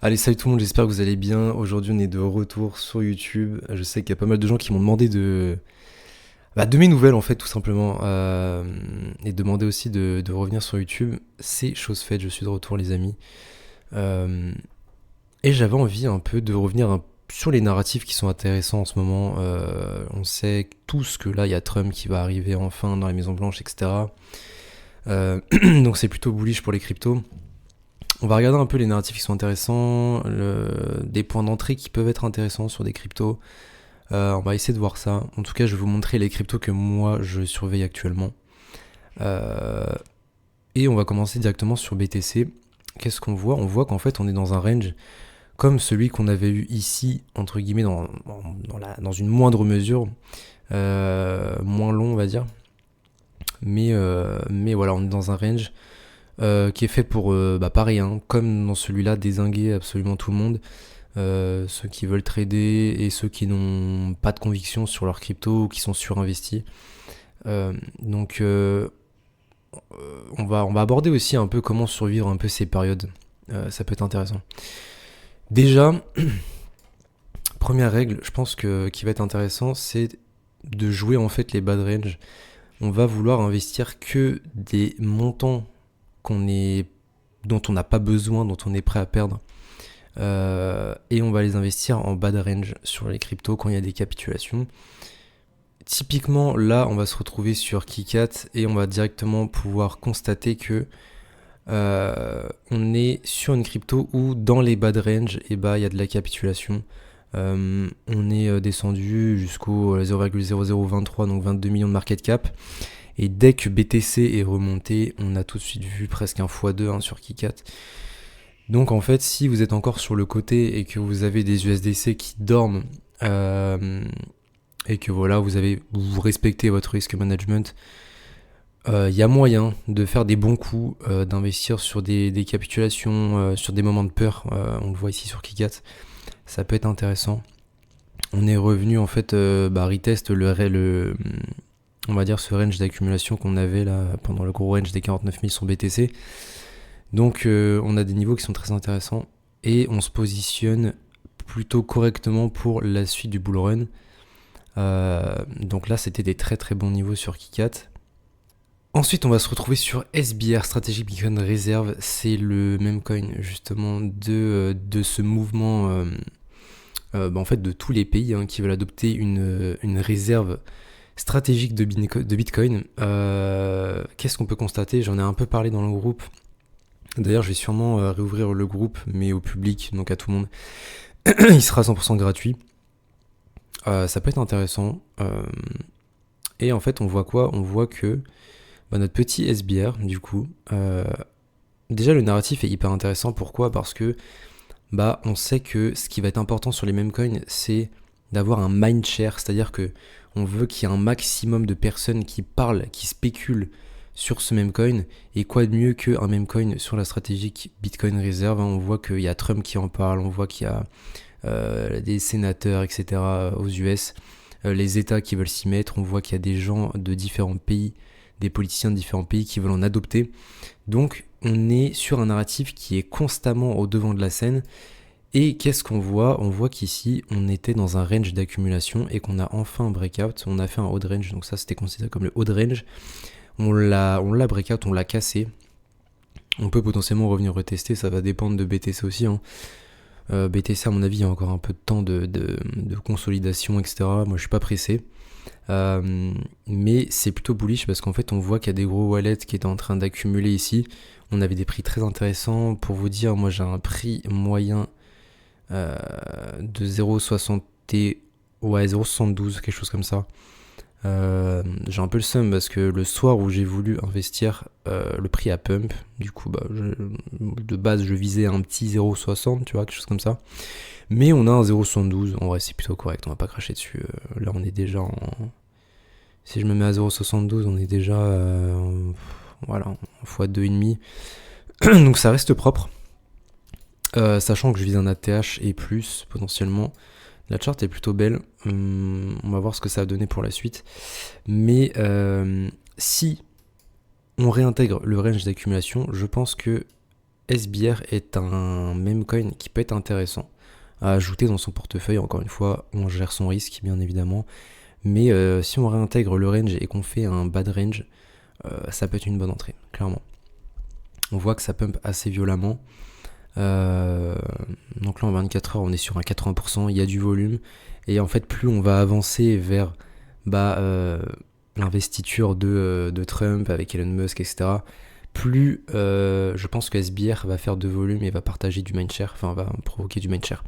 Allez, salut tout le monde, j'espère que vous allez bien. Aujourd'hui, on est de retour sur YouTube. Je sais qu'il y a pas mal de gens qui m'ont demandé de mes nouvelles, en fait, tout simplement. Et demander aussi de revenir sur YouTube. C'est chose faite, je suis de retour, les amis. Euh, et j'avais envie un peu de revenir sur les narratifs qui sont intéressants en ce moment. On sait tous que là, il y a Trump qui va arriver enfin dans la Maison Blanche, etc. Donc c'est plutôt bullish pour les cryptos. On va regarder un peu les narratifs qui sont intéressants, des points d'entrée qui peuvent être intéressants sur des cryptos. On va essayer de voir ça. En tout cas, je vais vous montrer les cryptos que moi je surveille actuellement. Euh, et on va commencer directement sur BTC. Qu'est-ce qu'on voit? On voit qu'en fait on est dans un range comme celui qu'on avait eu ici, entre guillemets, dans une moindre mesure, moins long on va dire. Mais voilà, on est dans un range qui est fait pour, pareil, hein, comme dans celui-là, dézinguer absolument tout le monde. Ceux qui veulent trader et ceux qui n'ont pas de conviction sur leur crypto ou qui sont surinvestis. Donc on va aborder aussi un peu comment survivre un peu ces périodes. Ça peut être intéressant. Déjà, première règle, je pense que qui va être intéressant, c'est de jouer en fait les bad range. On va vouloir investir que des montants dont on n'a pas besoin, dont on est prêt à perdre. Et on va les investir en bad range sur les cryptos quand il y a des capitulations. Typiquement, là, on va se retrouver sur Kikat et on va directement pouvoir constater que on est sur une crypto où dans les bad range, il y a de la capitulation. On est descendu jusqu'au 0,0023, donc 22 millions de market cap. Et dès que BTC est remonté, on a tout de suite vu presque un x2 sur Kikat. Donc en fait, si vous êtes encore sur le côté et que vous avez des USDC qui dorment et que voilà, vous respectez votre risk management, il y a moyen de faire des bons coups, d'investir sur des capitulations, sur des moments de peur. On le voit ici sur Kikat. Ça peut être intéressant. On est revenu en fait, retest on va dire ce range d'accumulation qu'on avait là pendant le gros range des 49 000 sur BTC. Donc on a des niveaux qui sont très intéressants et on se positionne plutôt correctement pour la suite du bull run. Donc là c'était des très très bons niveaux sur Kikat. Ensuite on va se retrouver sur SBR, Strategic Bitcoin Reserve. C'est le même coin justement de ce mouvement en fait de tous les pays qui veulent adopter une réserve stratégique de Bitcoin. Qu'est-ce qu'on peut constater? J'en ai un peu parlé dans le groupe. D'ailleurs, je vais sûrement réouvrir le groupe, mais au public, donc à tout le monde. Il sera 100% gratuit. Ça peut être intéressant. Et en fait, on voit quoi? On voit que notre petit SBR, du coup, déjà le narratif est hyper intéressant. Pourquoi? Parce que on sait que ce qui va être important sur les meme coins, c'est d'avoir un mind share, c'est-à-dire que on veut qu'il y ait un maximum de personnes qui parlent, qui spéculent sur ce meme coin. Et quoi de mieux qu'un meme coin sur la stratégique Bitcoin Reserve, On voit qu'il y a Trump qui en parle, on voit qu'il y a des sénateurs, etc. aux US, les États qui veulent s'y mettre, on voit qu'il y a des gens de différents pays, des politiciens de différents pays qui veulent en adopter. Donc on est sur un narratif qui est constamment au devant de la scène. Et qu'est-ce qu'on voit? On voit qu'ici, on était dans un range d'accumulation et qu'on a enfin un breakout. On a fait un odd range, donc ça c'était considéré comme le odd range. On l'a breakout, on l'a cassé. On peut potentiellement revenir retester, ça va dépendre de BTC aussi. BTC à mon avis, il y a encore un peu de temps de consolidation, etc. Moi je suis pas pressé. Mais c'est plutôt bullish parce qu'en fait on voit qu'il y a des gros wallets qui étaient en train d'accumuler ici. On avait des prix très intéressants. Pour vous dire, moi j'ai un prix moyen de 0,72, quelque chose comme ça. J'ai un peu le seum parce que le soir où j'ai voulu investir, le prix a pump. Du coup, de base, je visais un petit 0,60, tu vois, quelque chose comme ça. Mais on a un 0,72. En vrai, c'est plutôt correct. On va pas cracher dessus. Là, on est déjà en. Si je me mets à 0,72, on est déjà voilà, en x2,5. Donc ça reste propre. Sachant que je vise un ATH et plus potentiellement. La chart est plutôt belle. On va voir ce que ça a donné pour la suite. Mais si on réintègre le range d'accumulation, je pense que SBR est un meme coin qui peut être intéressant à ajouter dans son portefeuille. Encore une fois, on gère son risque, bien évidemment. Mais si on réintègre le range et qu'on fait un bad range, ça peut être une bonne entrée, clairement. On voit que ça pump assez violemment. Donc là en 24 heures on est sur un 80%, il y a du volume. Et en fait plus on va avancer vers l'investiture de Trump avec Elon Musk, etc., plus je pense que SBR va faire de volume et va partager du mindshare, enfin va provoquer du mindshare.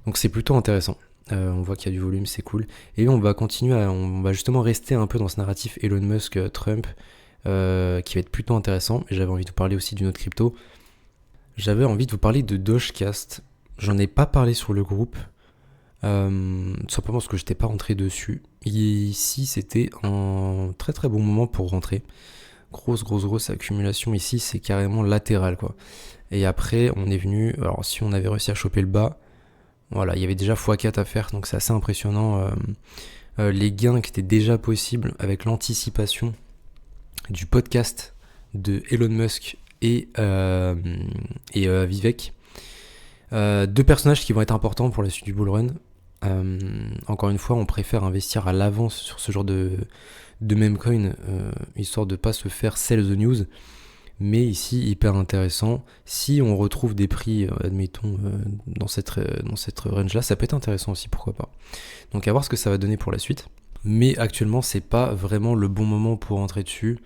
Donc c'est plutôt intéressant. On voit qu'il y a du volume, c'est cool. Et on va continuer, on va justement rester un peu dans ce narratif Elon Musk-Trump qui va être plutôt intéressant. Et j'avais envie de vous parler aussi d'une autre crypto. J'avais envie de vous parler de Dogecoin. J'en ai pas parlé sur le groupe, tout simplement parce que j'étais pas rentré dessus. Ici, c'était un très très bon moment pour rentrer. Grosse accumulation ici, c'est carrément latéral quoi. Et après, on est venu, alors si on avait réussi à choper le bas, voilà, il y avait déjà x4 à faire, donc c'est assez impressionnant. Les gains qui étaient déjà possibles avec l'anticipation du podcast de Elon Musk et Vivek. Deux personnages qui vont être importants pour la suite du bull run. Encore une fois, on préfère investir à l'avance sur ce genre de meme coin, histoire de ne pas se faire sell the news. Mais ici, hyper intéressant. Si on retrouve des prix, admettons, dans cette range-là, ça peut être intéressant aussi, pourquoi pas. Donc à voir ce que ça va donner pour la suite. Mais actuellement, c'est pas vraiment le bon moment pour entrer dessus.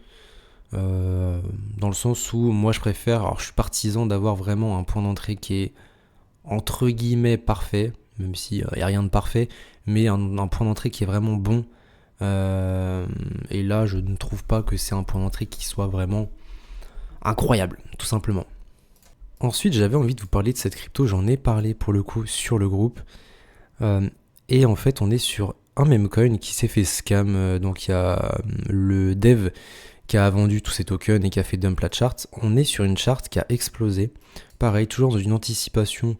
Dans le sens où moi je préfère, alors je suis partisan d'avoir vraiment un point d'entrée qui est entre guillemets parfait, même s'il n'y a rien de parfait, mais un point d'entrée qui est vraiment bon. Et là je ne trouve pas que c'est un point d'entrée qui soit vraiment incroyable, tout simplement. Ensuite j'avais envie de vous parler de cette crypto, j'en ai parlé pour le coup sur le groupe. Et en fait on est sur un meme coin qui s'est fait scam, donc il y a le dev qui a vendu tous ses tokens et qui a fait dump la chart. On est sur une chart qui a explosé. Pareil, toujours dans une anticipation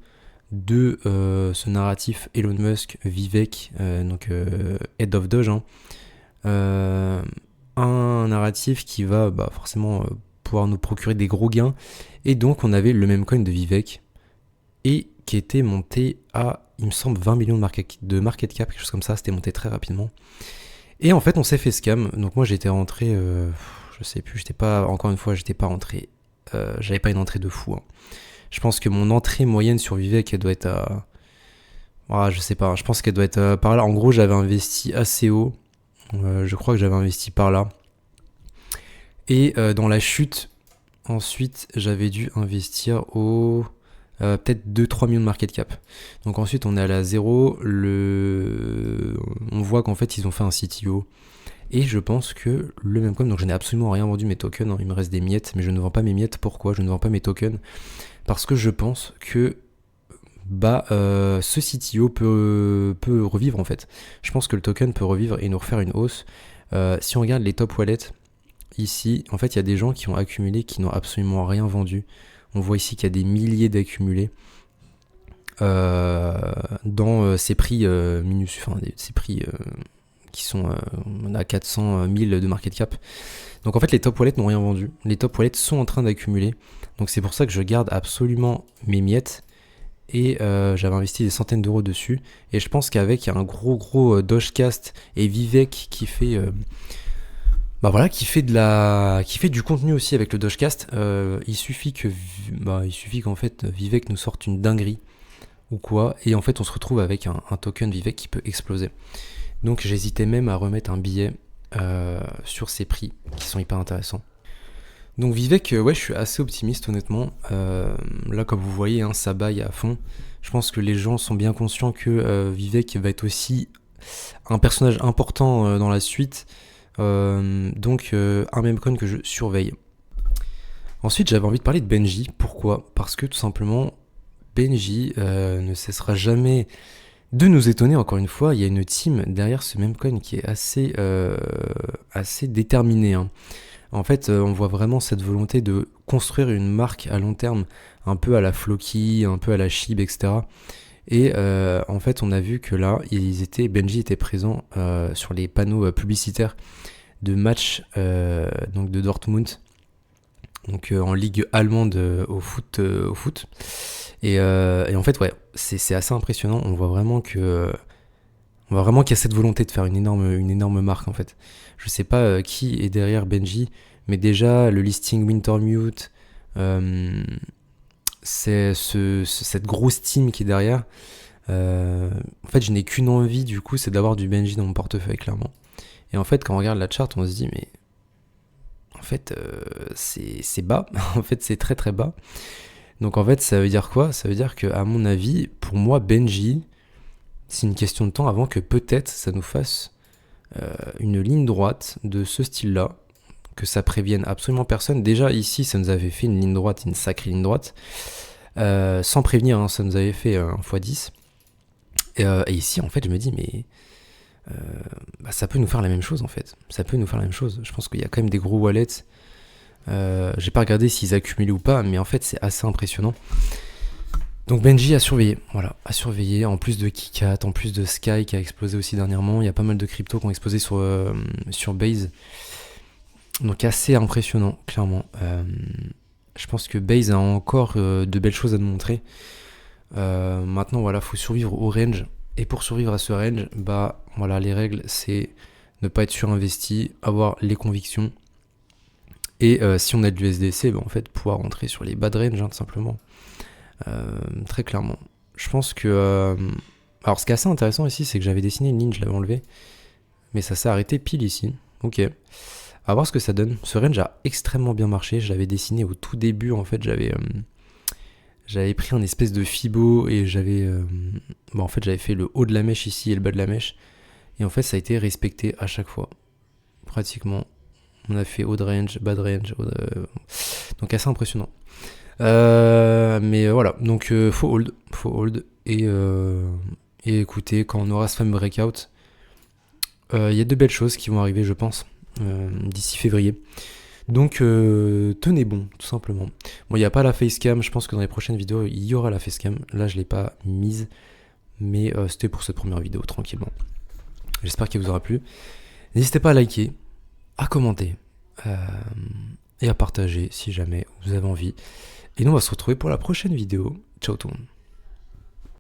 de ce narratif Elon Musk, Vivek, donc Head of Doge. Un narratif qui va forcément pouvoir nous procurer des gros gains. Et donc on avait le même coin de Vivek et qui était monté à, il me semble, 20 millions de market cap, quelque chose comme ça. C'était monté très rapidement. Et en fait on s'est fait scam. Donc moi j'étais rentré... je sais plus, j'étais pas rentré, j'avais pas une entrée de fou. Je pense que mon entrée moyenne sur Vivek, elle doit être à, je sais pas, je pense qu'elle doit être par là. En gros, j'avais investi assez haut, je crois que j'avais investi par là. Et dans la chute, ensuite, j'avais dû investir au peut-être 2-3 millions de market cap. Donc ensuite, on est allé à 0, on voit qu'en fait, ils ont fait un CTO. Et je pense que le même coin, donc je n'ai absolument rien vendu mes tokens, il me reste des miettes, mais je ne vends pas mes miettes. Pourquoi je ne vends pas mes tokens? Parce que je pense que ce CTO peut revivre en fait. Je pense que le token peut revivre et nous refaire une hausse. Si on regarde les top wallets, ici, en fait, il y a des gens qui ont accumulé, qui n'ont absolument rien vendu. On voit ici qu'il y a des milliers d'accumulés dans ces prix ces prix qui sont à 400 000 de market cap. Donc en fait les top wallets n'ont rien vendu. Les top wallets sont en train d'accumuler. Donc c'est pour ça que je garde absolument mes miettes. Et j'avais investi des centaines d'euros dessus. Et je pense qu'avec un gros Dogecast et Vivek qui fait... qui fait du contenu aussi avec le Dogecast. Il suffit qu'en fait Vivek nous sorte une dinguerie ou quoi. Et en fait on se retrouve avec un token Vivek qui peut exploser. Donc j'hésitais même à remettre un billet sur ces prix qui sont hyper intéressants. Donc Vivek, je suis assez optimiste honnêtement. Là comme vous voyez, ça baille à fond. Je pense que les gens sont bien conscients que Vivek va être aussi un personnage important dans la suite. Donc un meme coin que je surveille. Ensuite j'avais envie de parler de Benji. Pourquoi ? Parce que tout simplement Benji ne cessera jamais de nous étonner. Encore une fois, il y a une team derrière ce meme coin qui est assez déterminée. En fait, on voit vraiment cette volonté de construire une marque à long terme, un peu à la Floki, un peu à la Shib, etc. Et en fait, on a vu que là, Benji était présent sur les panneaux publicitaires de match donc de Dortmund donc en ligue allemande au foot. Et en fait, ouais, c'est assez impressionnant. On voit vraiment qu'il y a cette volonté de faire une énorme marque en fait. Je sais pas qui est derrière Benji, mais déjà le listing Wintermute, euh, cette grosse team qui est derrière. En fait, je n'ai qu'une envie du coup, c'est d'avoir du Benji dans mon portefeuille clairement. Et en fait, quand on regarde la charte, on se dit mais en fait c'est bas. En fait, c'est très très bas. Donc en fait, ça veut dire quoi? Ça veut dire que à mon avis, pour moi, Benji, c'est une question de temps avant que peut-être ça nous fasse une ligne droite de ce style-là, que ça prévienne absolument personne. Déjà ici, ça nous avait fait une ligne droite, une sacrée ligne droite, sans prévenir, hein, ça nous avait fait un x10. Et ici, en fait, je me dis, mais ça peut nous faire la même chose, en fait. Ça peut nous faire la même chose. Je pense qu'il y a quand même des gros wallets. J'ai pas regardé s'ils accumulaient ou pas, mais en fait, c'est assez impressionnant. Donc Benji à surveiller, voilà, à surveiller, en plus de Kikat, en plus de Sky qui a explosé aussi dernièrement, il y a pas mal de cryptos qui ont explosé sur Base. Donc assez impressionnant, clairement. Je pense que Base a encore de belles choses à nous montrer. Maintenant, voilà, faut survivre au range. Et pour survivre à ce range, bah voilà, les règles, c'est ne pas être surinvesti, avoir les convictions. Et si on a de l'USDC, bah, en fait, pouvoir rentrer sur les bad range, hein, tout simplement. Très clairement. Je pense que... alors, ce qui est assez intéressant ici, c'est que j'avais dessiné une ligne, je l'avais enlevée. Mais ça s'est arrêté pile ici. Ok. À voir ce que ça donne. Ce range a extrêmement bien marché. Je l'avais dessiné au tout début, en fait, j'avais pris un espèce de fibo et en fait, j'avais fait le haut de la mèche ici et le bas de la mèche. Et en fait, ça a été respecté à chaque fois. Pratiquement. On a fait haut de range, bas de range. Donc, assez impressionnant. Mais voilà. Donc, faut hold. Et écoutez, quand on aura ce fameux breakout, il y a de belles choses qui vont arriver, je pense, d'ici février. Donc tenez bon, tout simplement. Bon, il n'y a pas la facecam, je pense que dans les prochaines vidéos, il y aura la facecam. Là, je ne l'ai pas mise, mais c'était pour cette première vidéo, tranquillement. J'espère qu'elle vous aura plu. N'hésitez pas à liker, à commenter, et à partager si jamais vous avez envie. Et nous, on va se retrouver pour la prochaine vidéo. Ciao tout le monde.